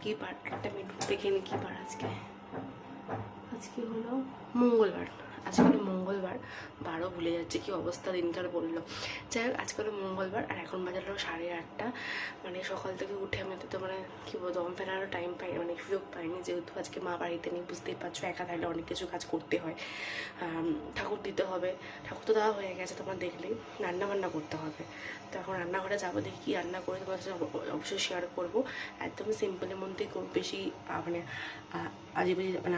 কী বার, একটা মিনিট দেখে নি কী বার আজকে। আজকে হলো মঙ্গলবার। আজকে হলো মঙ্গলবার, বারও ভুলে যাচ্ছে, কি অবস্থা দিনকাল বললো। যাই হোক, আজকে হলো মঙ্গলবার আর এখন বাজালো 8:30। মানে সকাল থেকে উঠে আমি তো মানে কী বলবো, দম ফেরারও টাইম পাই, মানে সুযোগ পাইনি, যেহেতু আজকে মা বাড়িতে নেই, বুঝতেই পারছো, একা থাকলে অনেক কিছু কাজ করতে হয়। ঠাকুর দিতে হবে, ঠাকুর তো দেওয়া হয়ে গেছে তোমার দেখলেই, রান্না বান্না করতে হবে। তো এখন রান্নাঘরে যাবো, দেখি কী রান্না করে তোমার সাথে অবশ্যই শেয়ার করবো। একদমই সিম্পলের মধ্যে খুব বেশি মানে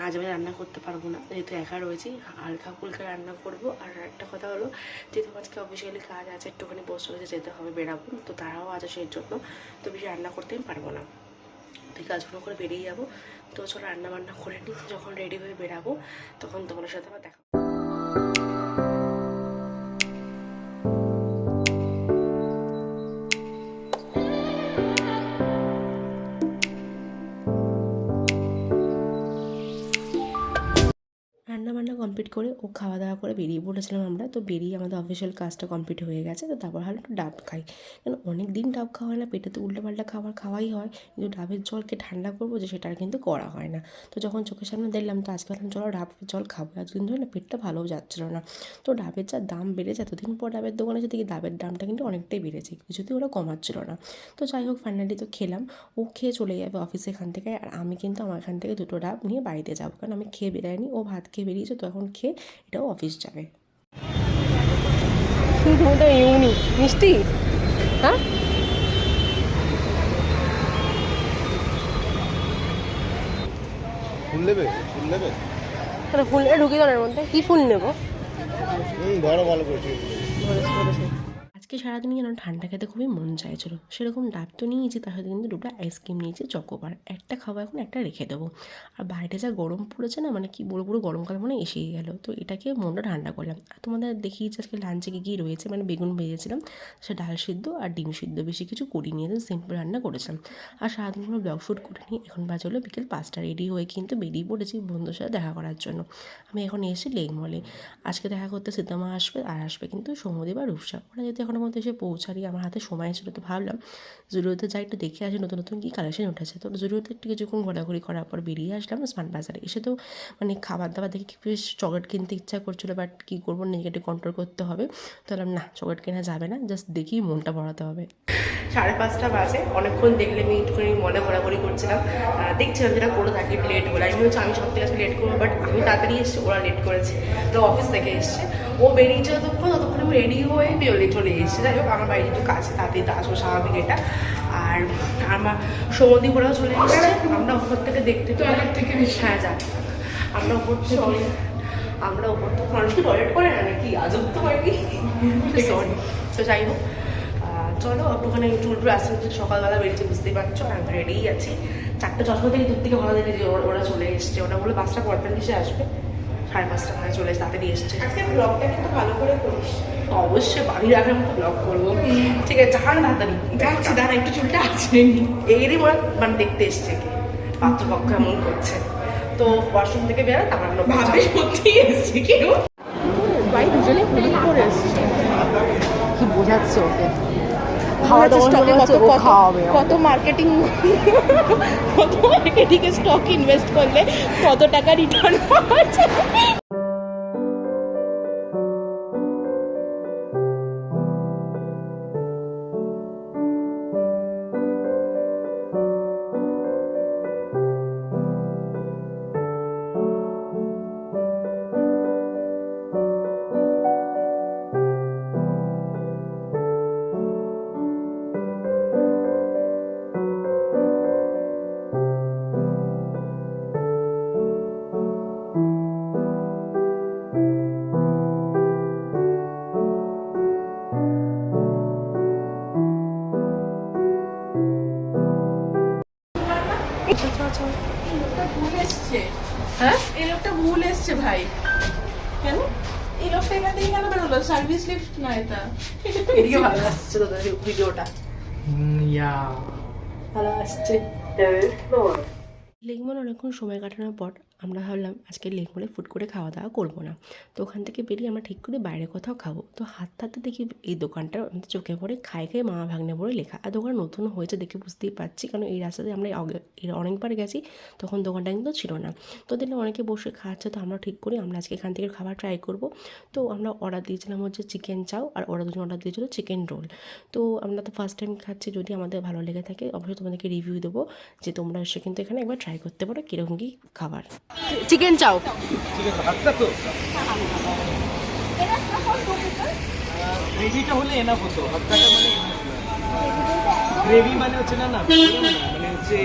আজে রান্না করতে পারবো না, যেহেতু একা রয়েছি, হালকা ফুলকা রান্না করবো। আর একটা কথা হলো, যেহেতু আজকে অফিসিয়ালি কাজ আছে, একটুখানি পোস্ট অফিসে যেতে হবে, বেরাবো, তো তারাও আছে সেই জন্য, তো বেশি রান্না করতে আমি পারবো না, তো কাজগুলো করে বেরিয়ে যাবো। তো চলো রান্না বান্না করে নিই, যখন রেডি হয়ে বেরাবো তখন তোমাদের সাথে আবার দেখা। রান্নাবান্না কমপ্লিট করে ও খাওয়া দাওয়া করে বেরিয়ে পড়েছিলাম আমরা, তো বেরিয়ে আমাদের অফিসিয়াল কাজটা কমপ্লিট হয়ে গেছে। তো তারপর হলো একটু ডাব খাই, কারণ অনেক দিন ডাব খাওয়া হয় না, পেটে তো উল্টোপাল্টা খাবার খাওয়াই হয়, কিন্তু ডাবের জলকে ঠান্ডা করবো যে সেটা আর কিন্তু করা হয় না। তো যখন চোখের সামনে দেখলাম, তো আজকে ভাবলাম চলো ডাবের জল খাবো, এতদিন ধরে না পেটটা ভালোও যাচ্ছিলো না। তো ডাবের যা দাম বেড়েছে, এতদিন পর ডাবের দোকানে এসে দেখি ডাবের দামটা কিন্তু অনেকটাই বেড়েছে, কিছুতেই ওরা কমাচ্ছিল না। তো যাই হোক, ফাইনালি তো খেলাম। ও খেয়ে চলে যাবে অফিসে এখান থেকে, আর আমি কিন্তু আমার এখান থেকে 2টো ডাব নিয়ে বাড়িতে যাবো, কারণ আমি খেয়ে বেরাইনি, ও ভাত খেয়ে বেরিয়েছে, তো এখন খেয়ে এটাও অফিস যাবে। ইউনিক মিষ্টি, হ্যাঁ ফুল নেবে? ফুল নেবে? তাহলে ফুল ঢুকি দেওয়ার মধ্যে কি ফুল নেবো? ধরো ভালো করে। আজকে সারাদিন যেন ঠান্ডা খেতে খুবই মন চাইছিলো, সেরকম ডাব তো নিয়েছি, তার সাথে কিন্তু 2টা আইসক্রিম নিয়েছি চকোবার, একটা খাবো এখন, একটা রেখে দেবো। আর বাইরে যা গরম পড়েছে না, মানে কি বলবো, পুরো গরমকাল মনে এসেই গেল, তো এটাকে মনটা ঠান্ডা করলাম। আর তোমাদের দেখিয়েছি আজকে লাঞ্চে কী রয়েছে, মানে বেগুন ভেজেছিলাম, সে ডাল সিদ্ধ আর ডিম সিদ্ধ, বেশি কিছু করিনি, একদম সিম্পল রান্না করেছিলাম। আর সারাদিন কোনো ব্লগ শ্যুট করিনি, এখন বাজে হলো বিকেল 5টা, রেডি হয়ে কিন্তু বেরিয়ে পড়েছি বন্ধুর সাথে দেখা করার জন্য। আমি এখন এসেছি লেক মলে, আজকে দেখা করতে সীতামা আসবে, আর আসবে কিন্তু সৌম্যদীপ আর রূপসা, ওরা যেহেতু এখনো মধ্যে এসে পৌঁছারি, আমার হাতে সময় ছিল, তো ভাবলাম জুডিওতে যাই, একটু দেখে আসি নতুন নতুন কী কালেকশন উঠেছে। তো জুডিওতে একটু কিছুক্ষণ ঘোরাঘুরি করার পর বেরিয়ে আসলাম স্মার্ট বাজারে। এসে তো মানে খাবার দাবার দেখে বেশ চকলেট কিনতে ইচ্ছা করছিলো, বাট কী করবো, নিজেকে একটু কন্ট্রোল করতে হবে। তো বললাম না, চকলেট কেনা যাবে না, জাস্ট দেখেই মনটা ভরাতে হবে। 5:30 বাজে, অনেকক্ষণ দেখলে আমি একটুখানি মনে ঘোরাঘুরি করছিলাম, দেখছিলাম যেটা করে থাকি লেট বলে, আমি হচ্ছে আমি সব থেকে লেট করবো, বাট আমি তাড়াতাড়ি এসেছি, ওরা লেট করেছে, তো অফিস থেকে এসছে, ও বেরিয়েছে ততক্ষণ আমি রেডি হয়ে চলে এসেছি। যাই হোক, আমার বাড়ি একটু কাছে, তাড়াতাড়ি তো আসবো স্বাভাবিক এটা। আর আমার সৌমদীপ ওরাও চলে এসেছে, আমরা ওপর থেকে দেখতে থেকে হ্যাঁ যাক, আমরা ওপর থেকে মানুষ কি টয়লেট করে না নাকি, আজব তো হয়নি, সরি। তো যাই হোক, চলো একটুখানি চুল আসতে সকালবেলা বেরিয়েছে, বুঝতেই পারছো, আমি রেডিই আছি। 4টে চশমা থেকে দূর থেকে ভালো দেখে যে ওরা চলে এসছে, ওরা বলে 5:45 আসবে, 5:30 মানে চলে এসে তাড়াতাড়ি এসছে। আজকে ব্লগটা কিন্তু ভালো করে করিস, অবশ্যই বাড়ি রাখার মতো ব্লগ করবো, ঠিক আছে, জাহান তাড়াতাড়ি যাচ্ছি, দাঁড়া একটু চুলটা আছে এরই ওরা মানে দেখতে এসছে কি পাত্রপক্ষ এমন করছে, তো ওয়াশরুম থেকে বেরো, তারপর আমরা ভাবে সত্যি এসছে কেউ ভাই দুজনে হলুদ করে এসছে, কি বোঝাচ্ছে ওকে, কত মার্কেটিং স্টক ইনভেস্ট করলে কত টাকা রিটার্ন পাওয়া যায়। হ্যাঁ এই লোকটা ভুল এসছে ভাই, কেন এই লোকটা এখান থেকে কেন বেরোলো? সার্ভিস লিফট না এটা, এদিকে ভালো আসছে তোদের ভিডিওটা, ভালো আসছে। লেগমন অনেকক্ষণ সময় কাটানোর পর আমরা ভাবলাম আজকে লেকমলে ফুড করে খাওয়া দাওয়া করবো না। তো ওখান থেকে বেরিয়ে আমরা ঠিক করে বাইরে কোথাও খাবো। তো হাঁটতে দেখি এই দোকানটা আমাদের চোখে পড়ে, খাই খাই মামা ভাগ্নে বলে লেখা। আর দোকান নতুন হয়েছে দেখে বুঝতেই পারছি, কারণ এই রাস্তাতে আমরা এর অনেকবার গেছি, তখন দোকানটা কিন্তু ছিল না। তো দেখলাম অনেকে বসে খাচ্ছে, তো আমরা ঠিক করি আমরা আজকে এখান থেকে খাবার ট্রাই করব। তো আমরা অর্ডার দিয়েছিলাম হচ্ছে চিকেন চাও, আর ওরা দুজন অর্ডার দিয়েছিলো চিকেন রোল। তো আমরা তো ফার্স্ট টাইম খাচ্ছি, যদি আমাদের ভালো লেগে থাকে অবশ্যই তোমাদেরকে রিভিউ দেবো, যে তোমরা এসে কিন্তু এখানে একবার ট্রাই করতে পারো কীরকম কী খাবার। চিকেন চাও ঠিক আছে, হাতটা তো গ্রেভিটা হলে এনাফ হতো, হাতটাটা মানে গ্রেভি মানে হচ্ছে না না মানে হচ্ছে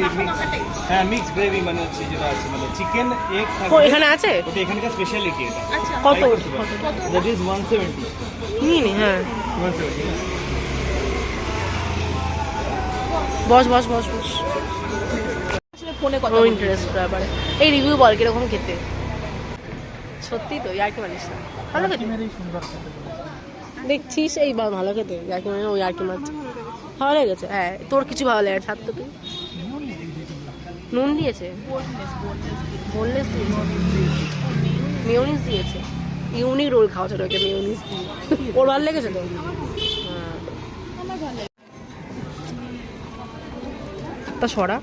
হ্যাঁ মিক্স গ্রেভি মানে হচ্ছে যেটা আছে মানে চিকেন এগ এখানে আছে, ওটা এখানকার স্পেশালিটি এটা। কত দ্যাট ইজ 170 নিই হ্যাঁ 170 বস বস বস বস। ফোনে কথা ও ইন্টারেস্ট ব্যাপারে এই রিভিউ বল কিরকম খেতে। সত্যি তো ইয়ার্কি মানিস না, ভালো খেতে দেখছিস, এই ভালো খেতে ইয়ার্কি মানে ওই ইয়ার্কি মারছে। ভালো লেগেছে হ্যাঁ, তোর কিছু ভালো লেগেছে ছাড় তো তুই। নুন দিয়েছে, বোনলেস দিয়েছে, মেয়োনিজ দিয়েছে, ইউনিক রোল খাওয়া ছিল ওকে মেয়োনিজ দিয়ে। ওর ভালো লেগেছে তো হ্যাঁ। তা সরা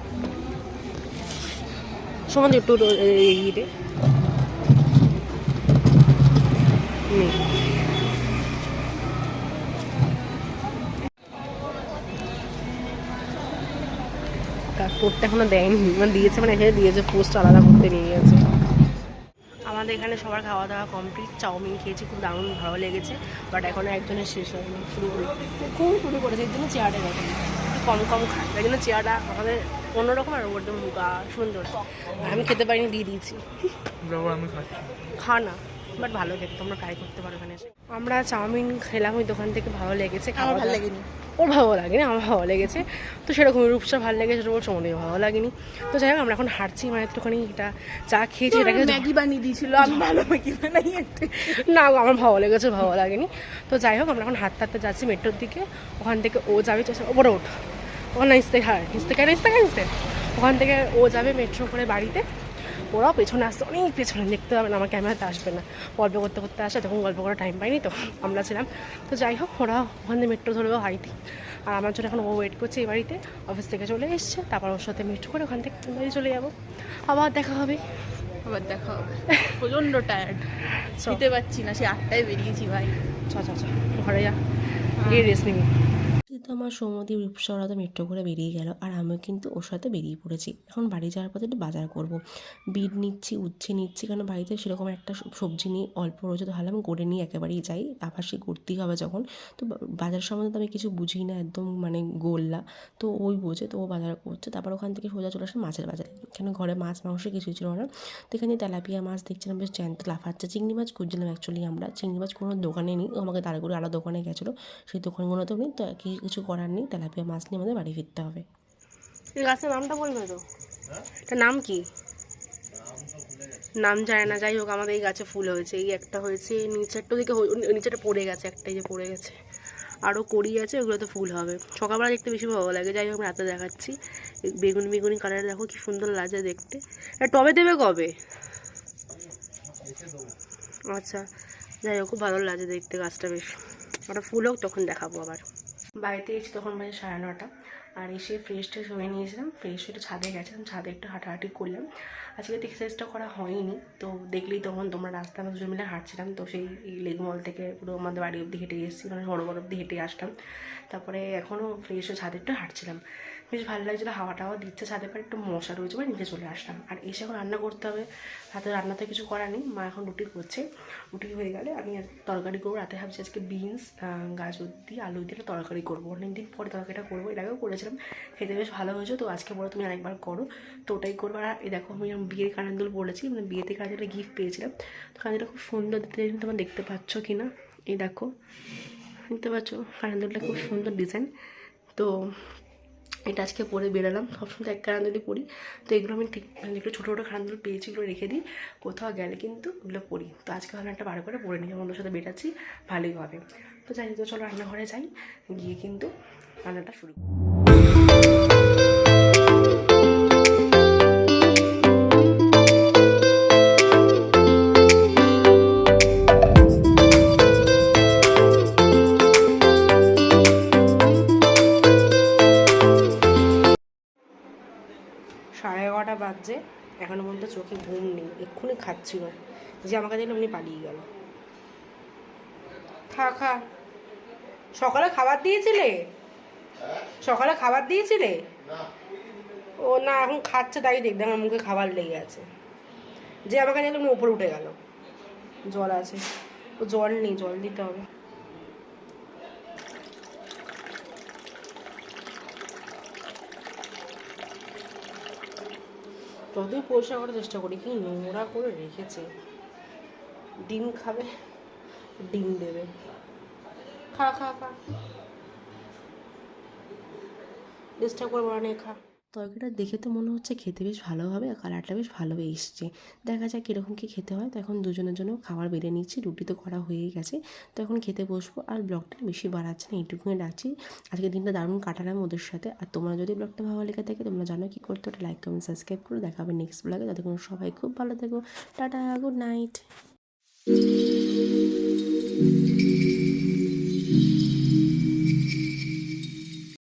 সমান একটু ইয়ে পোস্টটা এখনো দেয়নি, মানে দিয়েছে, মানে এখানে দিয়েছে পোস্ট আলাদা করতে নিয়ে গেছে। আমাদের এখানে সবার খাওয়া দাওয়া কমপ্লিট, চাউমিন খেয়েছি, খুব দারুণ ভালো লেগেছে, বাট এখনো একজনের শেষ হয়নি, খুব শুরু করেছে, এর জন্য চেয়ারটা গেছে কম কম খায়, তাই জন্য চেয়ারটা আমাদের অন্যরকম, আর ওর মুখা সুন্দর। আমি খেতে পারিনি, দিয়ে দিয়েছি। আমি খাচ্ছি, খা না, বাট ভালো খেতে, তোমরা ট্রাই করতে পারো এখানে এসে। আমরা চাউমিন খেলাম ওই দোকান থেকে, ভালো লেগেছে, আমার ভালো লাগেনি, ওর ভালো লাগেনি, আমার ভালো লেগেছে। তো সেরকম রূপসা ভালো লেগেছে, ওর সময় ভালো লাগেনি। তো যাই হোক আমরা এখন হাঁটছি, মানে একটুখানি এটা চা খেয়েছি, এটাকে ম্যাগি বানিয়ে দিয়েছিল, আমি ভালো ম্যাগি বানাই না আমার ভালো লেগেছে, ভালো লাগেনি। তো যাই হোক আমরা এখন হাঁটতে হাঁটতে যাচ্ছি মেট্রোর দিকে, ওখান থেকে ও যাবে ওপরে ওঠ, ওখানে ইস্তে ওখান থেকে ও যাবে মেট্রো করে বাড়িতে, ওরাও পেছনে আসছে, অনেক পেছনে, দেখতে পাবে না, আমার ক্যামেরাতে আসবে না, গল্প করতে করতে আসে, তখন গল্প করার টাইম পাইনি, তো আমরা ছিলাম। তো যাই হোক ওরা ওখান থেকে মেট্রো ধরবে বাড়িতে, আর আমার জন্য এখন ও ওয়েট করছে এই বাড়িতে, অফিস থেকে চলে এসছে, তারপর ওর সাথে মেট্রো করে ওখান থেকে বাড়ি চলে যাবো, আবার দেখা হবে। আবার দেখা হবে, প্রচণ্ড টায়ার্ড, শুতে পারছি না, সে 8টায় বেরিয়েছি ভাই। চ ঘরে যা, গিয়ে রেস্ট নিবি। তো আমার সৌমদীপ রূপসা ওরা তো মেট্রো করে বেরিয়ে গেল, আর আমিও কিন্তু ওর সাথে বেরিয়ে পড়েছি। এখন বাড়ি যাওয়ার পথে একটু বাজার করবো, বিট নিচ্ছি, উচ্ছে নিচ্ছি, কারণ বাড়িতে সেরকম একটা সবজি নিয়ে অল্প রয়েছে, তো ভাবলাম করে নিয়ে একেবারেই যাই, আবার সে করতেই হবে যখন। তো বাজার সম্বন্ধে তো আমি কিছু বুঝি না, একদম মানে গোল্লা, তো ওই বোঝে, তো ও বাজার করছে। তারপর ওখান থেকে সোজা চলে আসে মাছের বাজারে, কেন ঘরে মাছ মাংস কিছুই ছিল না। তো এখানে তেলাপিয়া মাছ দেখছিলাম, বেশ জ্যান্ত লাফাচ্ছে, চিংড়ি মাছ খুঁজছিলাম, অ্যাকচুয়ালি আমরা চিংড়ি মাছ কোনো দোকানে নিই, ও আমাকে দাঁড় করে আলাদা দোকানে গেছিলো, সেই দোকানগুলোতেও নেই, তো কিছু করার নেই, তেলাপিয়া মাছ নিয়ে আমাদের বাড়ি ফিরতে হবে। এই গাছের নামটা বলবে তো, এটা নাম কি, নাম জানে না, যাই হোক আমাদের এই গাছে ফুল হয়েছে, এই একটা হয়েছে, নিচেরটা দিকে নিচেটা পড়ে গেছে, একটাই যে পড়ে গেছে, আরও কড়ি আছে, ওগুলোতে ফুল হবে, সকালবেলা দেখতে বেশি ভালো লাগে। যাই হোক রাতে দেখাচ্ছি, বেগুনি কালার দেখো কি সুন্দর লাগে দেখতে। টবে দেবে কবে? আচ্ছা যাই হোক খুব ভালো লাগে দেখতে গাছটা, বেশ একটা ফুল হোক তখন দেখাবো আবার। বাড়িতে এসে তখন বাজে 9:30, আর এসে ফ্রেশ ট্রেশ হয়ে নিয়েছিলাম, ফ্রেশ হয়ে ছাদে গেছিলাম, ছাদে একটু হাঁটাহাঁটি করলাম। আজকে তো এক্সারসাইজটা করা হয়নি, তো দেখলেই তখন তোমরা রাস্তা আমরা দুজন মিলে হাঁটছিলাম, তো সেই লেক মল থেকে পুরো আমাদের বাড়ি অব্দি হেঁটে এসেছি, মানে সরোবর অব্দি হেঁটে আসলাম, তারপরে এখনও ফ্রেশ হয়ে ছাদে একটু হাঁটছিলাম, বেশ ভালো লাগছিলো, হাওয়া টাওয়া দিচ্ছে ছাদে, পরে একটু মশা রয়েছে, মানে নিচে চলে আসলাম। আর এসে এখন রান্না করতে হবে, রাতে রান্নাতে কিছু করার নেই, মা এখন রুটি করছে, রুটি হয়ে গেলে আমি তরকারি করবো, রাতে ভাবছি আজকে বিনস গাজর দিয়ে আলু দিয়ে একটা তরকারি করবো, অনেকদিন পরে তরকারিটা করবো, এর আগেও করেছিলাম, খেতে বেশ ভালো হয়েছে, তো আজকে বলো তুমি আরেকবার করো, তো ওটাই করবো। আর এই দেখো আমি বিয়ের কানের দুল পড়েছি, মানে বিয়েতে কাজে গিফট পেয়েছিলাম, তো কাজটা খুব সুন্দর তোমরা দেখতে পাচ্ছ কি না, এই দেখো দেখতে পাচ্ছ কানের দুলটা খুব সুন্দর ডিজাইন। তো এটা আজকে পরে বেরোলাম, সবসময় এক কানান্দুলি পরি, তো এগুলো আমি ঠিক মানে একটু ছোটো ছোটো কানান্দুল পেয়েছি, এগুলো রেখে দিই, কোথাও গেলে কিন্তু ওগুলো পরি, তো আজকে ভাবলাম একটা বার করে পরে নিই, বন্ধুর সাথে বেরাচ্ছি ভালোই হবে। তো যাই, তো চলো রান্নাঘরে যাই, গিয়ে কিন্তু রান্নাটা শুরু করি। বাজে, এখনো পর্যন্ত চোখে ঘুম নেই, এক্ষুনি খাচ্ছিল, যে আমাকে দিল এমনি পালিয়ে গেল। খা খা। সকালে খাবার দিয়েছিলে? সকালে খাবার দিয়েছিলে? ও না, এখন খাচ্ছে তাই দেখবে, আমার মুখে খাবার লেগে আছে। যে আমাকে দিল এমনি উপরে উঠে গেল। জল আছে, ও জল নেই, জল দিতে হবে। যতই পরিষ্কার করার চেষ্টা করি, কি নোংরা করে রেখেছে। ডিম খাবে, ডিম দেবে। খা খা খা, ডিস্টার্ব করবো না, খা। তরকারিটা দেখে তো মনে হচ্ছে খেতে বেশ ভালো হবে, আর কালারটা বেশ ভালো এসছে। দেখা যাক কীরকম কী খেতে হয়। তো এখন দুজনের জন্য খাবার বেড়ে নিচ্ছি, রুটি তো করা হয়েই গেছে। তো এখন খেতে বসবো, আর ব্লগটা বেশি বাড়াচ্ছি না, এইটুকুনি রাখছি। আজকের দিনটা দারুণ কাটালাম ওদের সাথে। আর তোমরা যদি ব্লগটা ভালো লেগে থাকে, তোমরা জানো কী করতে, ওটা লাইক কমেন্ট সাবস্ক্রাইব করো। দেখা হবে নেক্সট ব্লগে, ততক্ষণ সবাই খুব ভালো থেকো। Tata, good night.